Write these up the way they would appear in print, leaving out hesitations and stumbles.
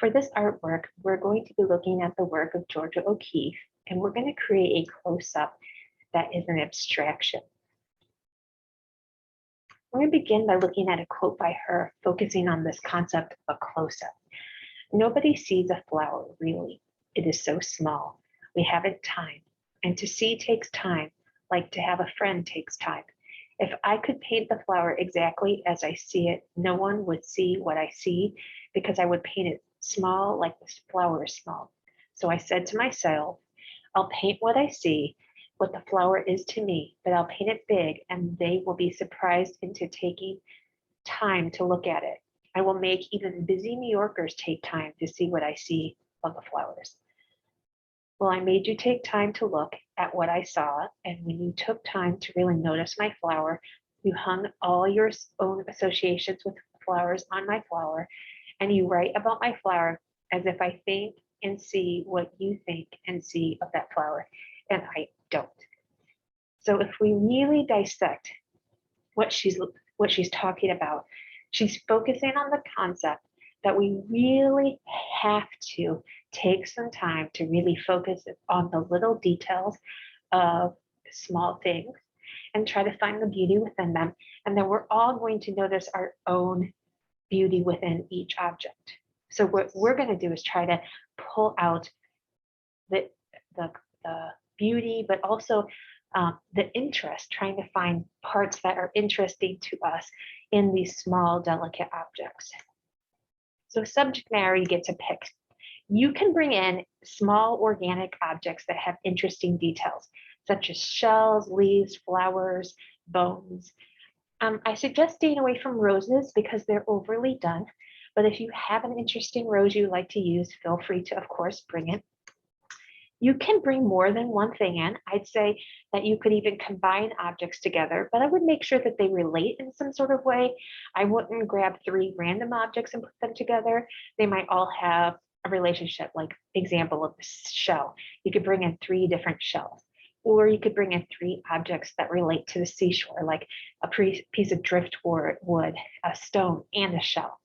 For this artwork, we're going to be looking at the work of Georgia O'Keeffe, and we're going to create a close-up that is an abstraction. We're going to begin by looking at a quote by her, focusing on this concept of a close-up. Nobody sees a flower, really. It is so small. We haven't time, and to see takes time, like to have a friend takes time. If I could paint the flower exactly as I see it, no one would see what I see because I would paint it small like this flower is small. So I said to myself, I'll paint what I see, what the flower is to me, but I'll paint it big and they will be surprised into taking time to look at it. I will make even busy New Yorkers take time to see what I see of the flowers. Well, I made you take time to look at what I saw, and when you took time to really notice my flower, you hung all your own associations with flowers on my flower, and you write about my flower as if I think and see what you think and see of that flower, and I don't. So if we really dissect what she's talking about, she's focusing on the concept that we really have to take some time to really focus on the little details of small things and try to find the beauty within them. And then we're all going to notice our own beauty within each object. So what we're going to do is try to pull out the beauty, but also the interest, trying to find parts that are interesting to us in these small, delicate objects. So subject matter, you get to pick. You can bring in small organic objects that have interesting details, such as shells, leaves, flowers, bones. I suggest staying away from roses because they're overly done. But if you have an interesting rose you like to use, feel free to, of course, bring it. You can bring more than one thing in. I'd say that you could even combine objects together, but I would make sure that they relate in some sort of way. I wouldn't grab 3 random objects and put them together. They might all have a relationship, like example of the shell. You could bring in 3 different shells, or you could bring in 3 objects that relate to the seashore, like a piece of driftwood, a stone, and a shell.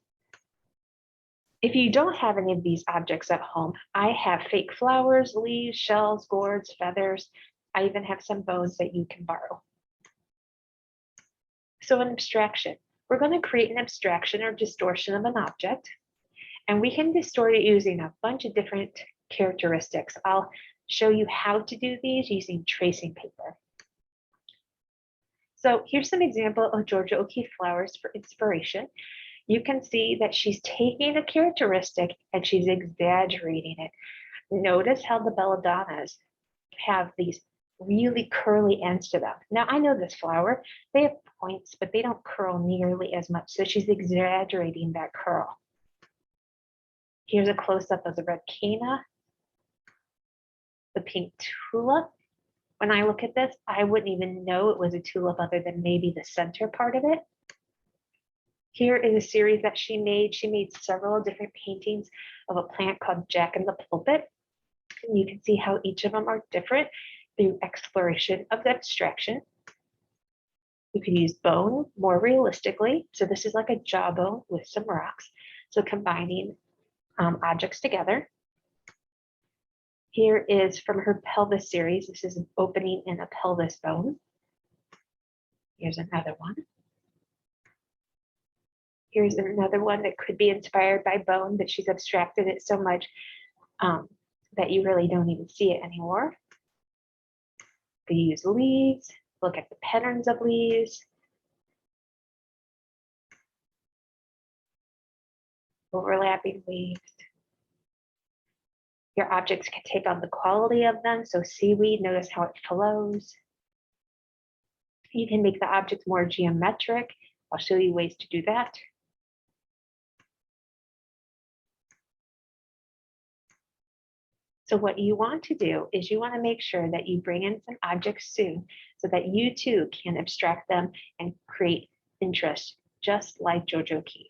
If you don't have any of these objects at home, I have fake flowers, leaves, shells, gourds, feathers. I even have some bones that you can borrow. So an abstraction. We're going to create an abstraction or distortion of an object, and we can distort it using a bunch of different characteristics. I'll show you how to do these using tracing paper. So here's some example of Georgia O'Keeffe flowers for inspiration. You can see that she's taking a characteristic and she's exaggerating it. Notice how the belladonnas have these really curly ends to them. Now, I know this flower, they have points, but they don't curl nearly as much. So she's exaggerating that curl. Here's a close-up of the red canna, the pink tulip. When I look at this, I wouldn't even know it was a tulip other than maybe the center part of it. Here is a series that she made. She made several different paintings of a plant called Jack in the Pulpit. And you can see how each of them are different through exploration of the abstraction. You can use bone more realistically. So this is like a jawbone with some rocks. So combining objects together. Here is from her pelvis series. This is an opening in a pelvis bone. Here's another one. Here's another one that could be inspired by bone, but she's abstracted it so much that you really don't even see it anymore. We use leaves, look at the patterns of leaves. Overlapping leaves. Your objects can take on the quality of them. So seaweed, notice how it flows. You can make the objects more geometric. I'll show you ways to do that. So what you want to do is you want to make sure that you bring in some objects soon so that you too can abstract them and create interest just like Georgia O'Keeffe.